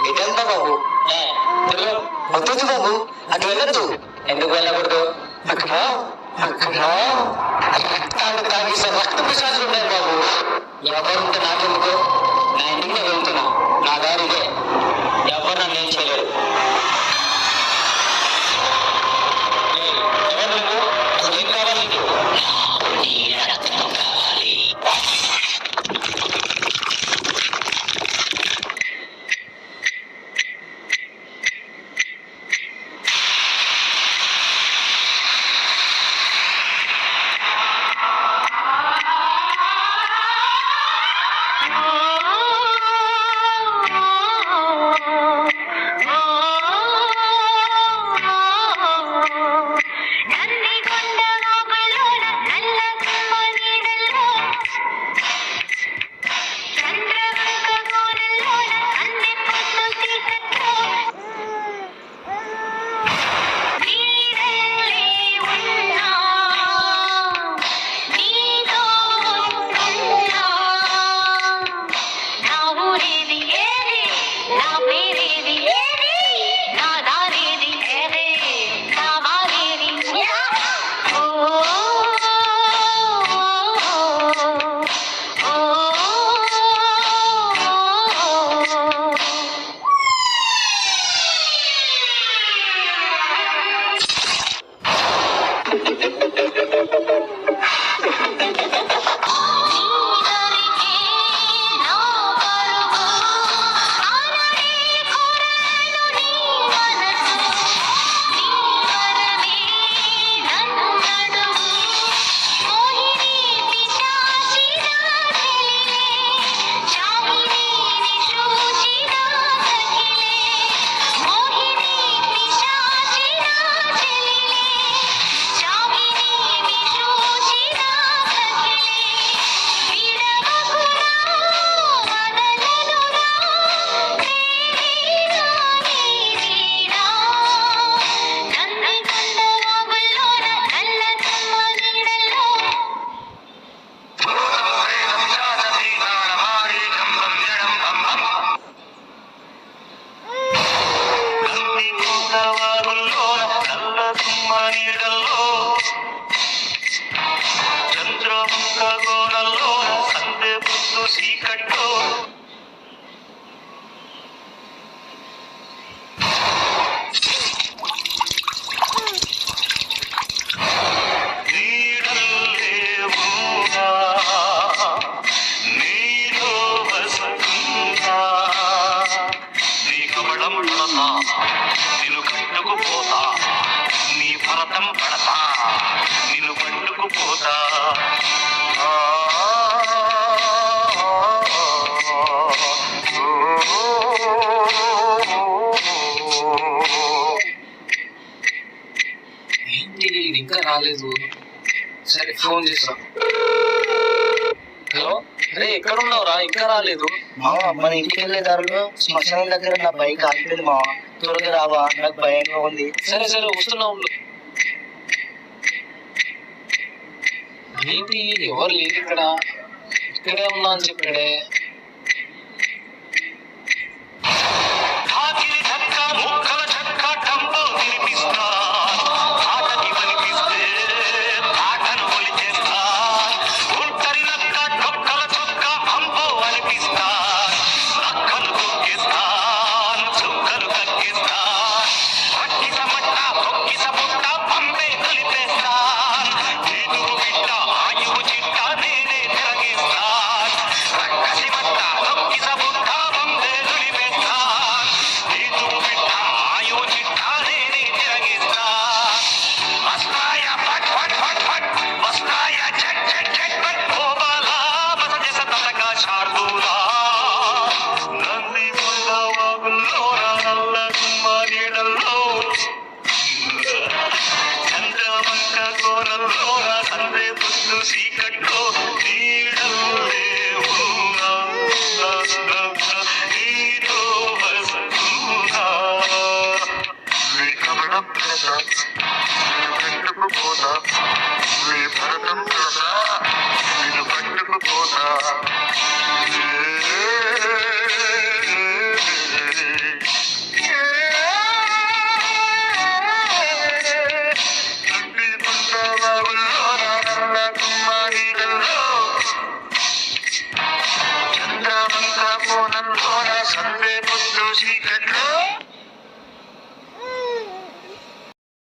ఇదంతా బాబు. వద్దు బాబు, అటు వెళ్ళొద్దు. ఎందుకు వెళ్ళకూడదు? అక్కడ రక్తాన్ని తాగేసే రక్త పిశాచులు ఉన్నాయి బాబు. ఎవరుంటే నాకెందుకు? నా ఇంటికి నేను వెళ్తున్నా. నా దారిదే. ఎవరు నన్ను ఏం చేయలేరు. ఎవరు నువ్వు? అసలు ఏం కావాలి నీకు? రక్తం కావాలి. నిన్ను కట్టుకుపోతా, నీ భరతం పడతా, నిన్ను పట్టుకుపోతా. ఏంటి ఇంకా రాలేదు? సరే ఫోన్ చేస్తా. హలో, అరే ఎక్కడ ఉన్నావురా? ఇంకా రాలేదు. మన ఇంటికి వెళ్ళే దారిలో శ్మశానం దగ్గర నా బైక్ ఆగిపోయింది మావా, త్వరగా రావా, నాకు భయంగా ఉంది. సరే సరే వస్తున్నా ఉండు. ఏంటి ఎవరు లేదు ఇక్కడ? ఇక్కడే ఉన్నా అని చెప్పాడే. పట్టుకుపోతా